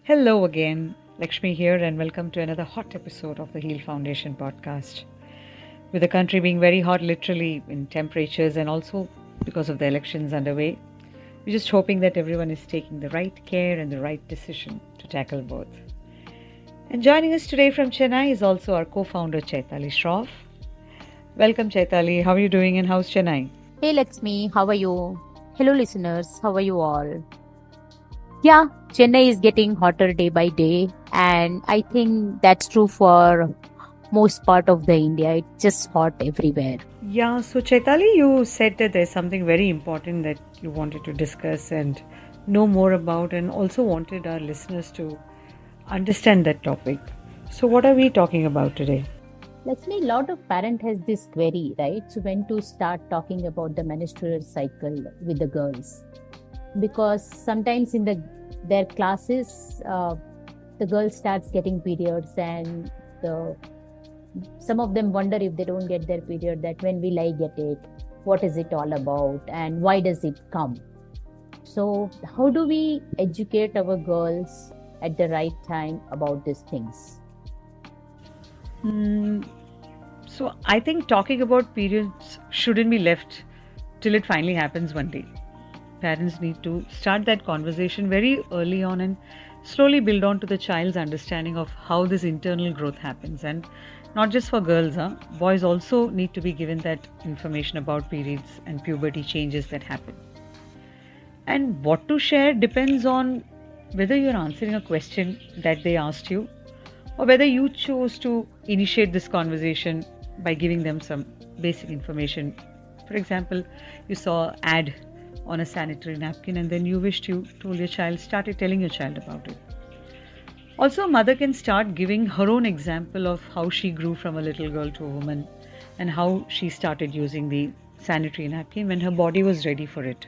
Hello again, Lakshmi here, and welcome to another hot episode of the Heal Foundation podcast. With the country being very hot, literally in temperatures, and also because of the elections underway, we're just hoping that everyone is taking the right care and the right decision to tackle both. And joining us today from Chennai is also our co founder Chaitali Shroff. Welcome, Chaitali. How are you doing, and how's Chennai? Hey Lakshmi, how are you? Hello listeners, how are you all? Yeah, Chennai is getting hotter day by day, and I think that's true for most part of the India. It's just hot everywhere. Yeah, so Chaitali, you said that there's something very important that you wanted to discuss and know more about, and also wanted our listeners to understand that topic. So, what are we talking about today? Lakshmi, a lot of parent has this query, right? So when to start talking about the menstrual cycle with the girls, because sometimes in their classes, the girl starts getting periods, and some of them wonder if they don't get their period, that when will I get it, what is it all about, and why does it come. So how do we educate our girls at the right time about these things? So, I think talking about periods shouldn't be left till it finally happens one day. Parents need to start that conversation very early on and slowly build on to the child's understanding of how this internal growth happens. And not just for girls, boys also need to be given that information about periods and puberty changes that happen. And what to share depends on whether you're answering a question that they asked you or whether you chose to initiate this conversation by giving them some basic information. For example, you saw an ad on a sanitary napkin and then you told your child, started telling your child about it. Also, a mother can start giving her own example of how she grew from a little girl to a woman and how she started using the sanitary napkin when her body was ready for it.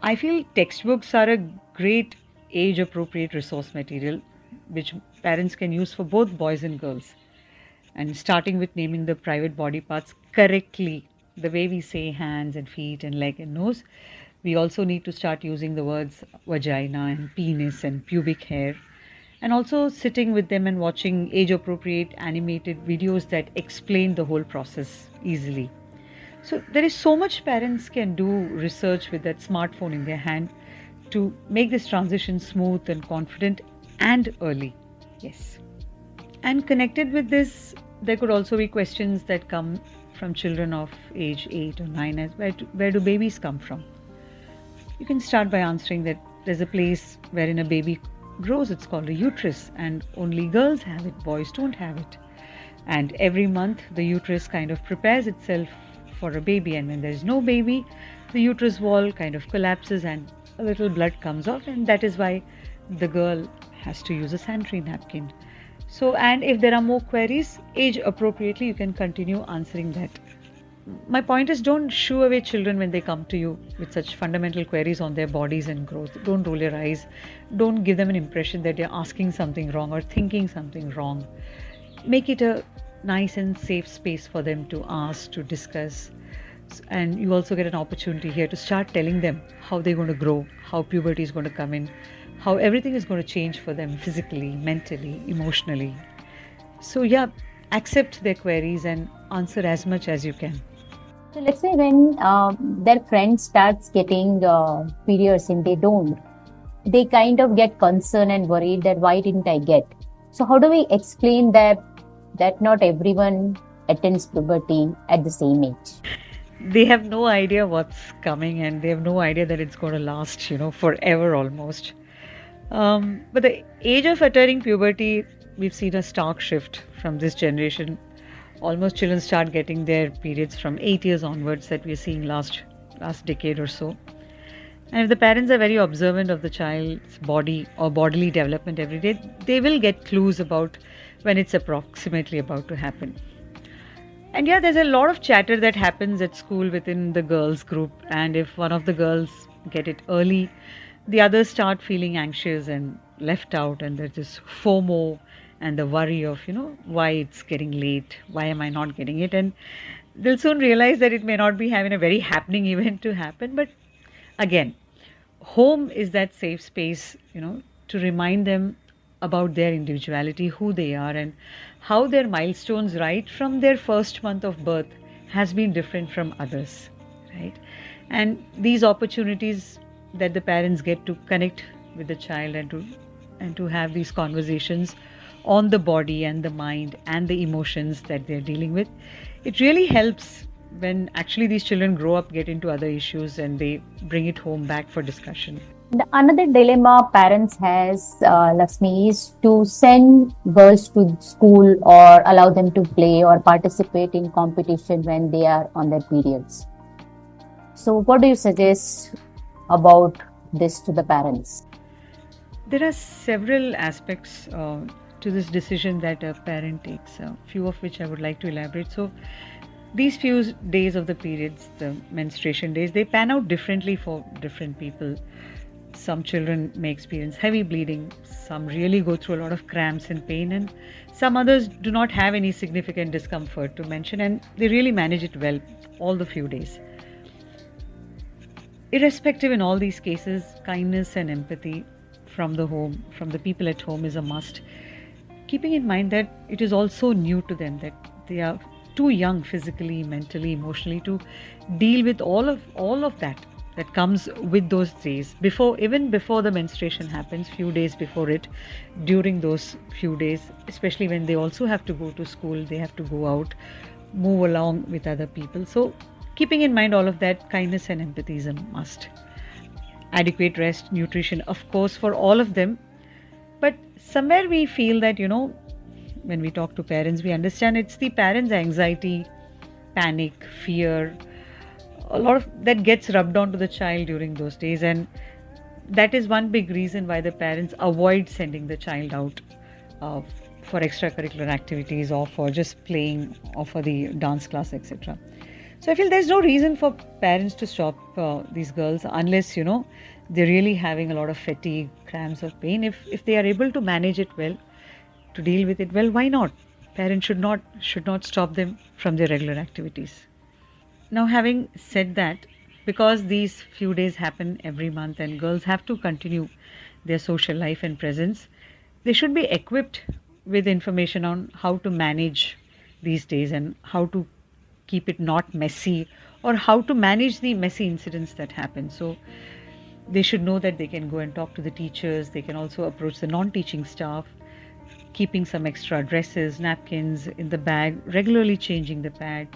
I feel textbooks are a great age appropriate resource material which parents can use for both boys and girls. And starting with naming the private body parts correctly, the way we say hands and feet and leg and nose, we also need to start using the words vagina and penis and pubic hair. And also sitting with them and watching age appropriate animated videos that explain the whole process easily. So there is so much parents can do research with that smartphone in their hand to make this transition smooth and confident and early. Yes. And connected with this, there could also be questions that come from children of age 8 or 9 as where do babies come from? You can start by answering that there's a place wherein a baby grows, it's called a uterus, and only girls have it, boys don't have it. And every month, the uterus kind of prepares itself for a baby, and when there's no baby, the uterus wall kind of collapses and a little blood comes off, and that is why the girl has to use a sanitary napkin. So, and if there are more queries, age appropriately, you can continue answering that. My point is, don't shoo away children when they come to you with such fundamental queries on their bodies and growth. Don't roll your eyes. Don't give them an impression that you're asking something wrong or thinking something wrong. Make it a nice and safe space for them to ask, to discuss. And you also get an opportunity here to start telling them how they're going to grow, how puberty is going to come in, how everything is going to change for them physically, mentally, emotionally. So, yeah, accept their queries and answer as much as you can. So let's say when their friend starts getting periods and they don't, they kind of get concerned and worried that why didn't I get? So how do we explain that not everyone attends puberty at the same age? They have no idea what's coming and they have no idea that it's going to last, forever almost. But the age of attaining puberty, we've seen a stark shift from this generation. Almost children start getting their periods from 8 years onwards that we're seeing last decade or so. And if the parents are very observant of the child's body or bodily development every day, they will get clues about when it's approximately about to happen. And yeah, there's a lot of chatter that happens at school within the girls group. And if one of the girls get it early, the others start feeling anxious and left out. And there's this FOMO and the worry of, why it's getting late? Why am I not getting it? And they'll soon realize that it may not be having a very happening event to happen. But again, home is that safe space, to remind them about their individuality, who they are, and how their milestones right from their first month of birth has been different from others, right? And these opportunities that the parents get to connect with the child and to have these conversations on the body and the mind and the emotions that they're dealing with, it really helps when actually these children grow up, get into other issues, and they bring it home back for discussion. Another dilemma parents has, Lakshmi, is to send girls to school or allow them to play or participate in competition when they are on their periods. So what do you suggest about this to the parents? There are several aspects to this decision that a parent takes, a few of which I would like to elaborate. So, these few days of the periods, the menstruation days, they pan out differently for different people. Some children may experience heavy bleeding, some really go through a lot of cramps and pain, and some others do not have any significant discomfort to mention, and they really manage it well all the few days. Irrespective, in all these cases, kindness and empathy from the home, from the people at home, is a must. Keeping in mind that it is also new to them, that they are too young physically, mentally, emotionally to deal with all of that comes with those days. Even before the menstruation happens, few days before it, during those few days, especially when they also have to go to school, they have to go out, move along with other people. So, keeping in mind all of that, kindness and empathy is a must. Adequate rest, nutrition, of course, for all of them. But somewhere we feel that, when we talk to parents, we understand it's the parents' anxiety, panic, fear, a lot of that gets rubbed onto the child during those days. And that is one big reason why the parents avoid sending the child out for extracurricular activities or for just playing or for the dance class, etc. So I feel there's no reason for parents to stop these girls unless, they're really having a lot of fatigue, cramps, or pain. If they are able to manage it well, to deal with it well, why not? Parents should not stop them from their regular activities. Now, having said that, because these few days happen every month and girls have to continue their social life and presence, they should be equipped with information on how to manage these days and how to keep it not messy, or how to manage the messy incidents that happen. So they should know that they can go and talk to the teachers, they can also approach the non-teaching staff, keeping some extra dresses, napkins in the bag, regularly changing the pad,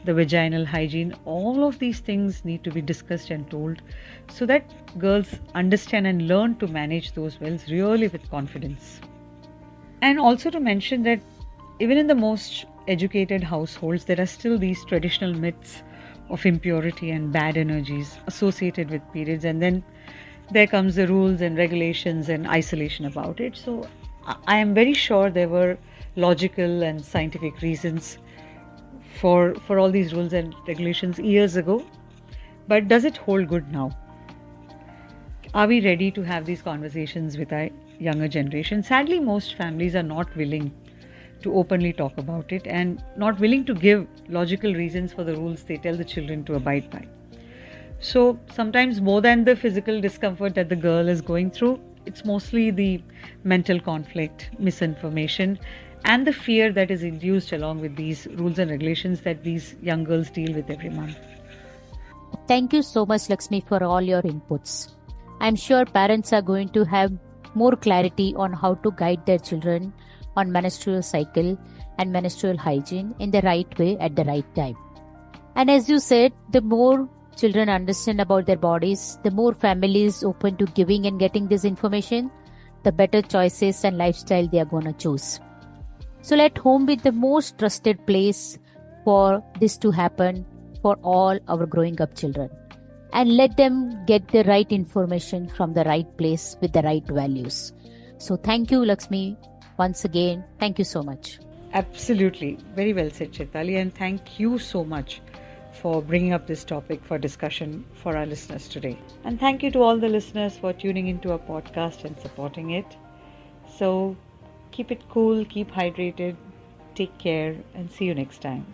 the vaginal hygiene. All of these things need to be discussed and told so that girls understand and learn to manage those wells really with confidence. And also to mention that even in the most educated households, there are still these traditional myths of impurity and bad energies associated with periods, and then there comes the rules and regulations and isolation about it. So I am very sure there were logical and scientific reasons for all these rules and regulations years ago, but does it hold good now? Are we ready to have these conversations with our younger generation? Sadly, most families are not willing to openly talk about it and not willing to give logical reasons for the rules they tell the children to abide by. So sometimes, more than the physical discomfort that the girl is going through, it's mostly the mental conflict, misinformation, and the fear that is induced along with these rules and regulations that these young girls deal with every month. Thank you so much, Lakshmi, for all your inputs. I'm sure parents are going to have more clarity on how to guide their children on menstrual cycle and menstrual hygiene in the right way at the right time. And as you said, the more children understand about their bodies, the more families open to giving and getting this information, the better choices and lifestyle they are going to choose. So let home be the most trusted place for this to happen for all our growing up children. And let them get the right information from the right place with the right values. So thank you, Lakshmi. Once again, thank you so much. Absolutely. Very well said, Chaitali. And thank you so much for bringing up this topic for discussion for our listeners today. And thank you to all the listeners for tuning into our podcast and supporting it. So keep it cool, keep hydrated, take care, and see you next time.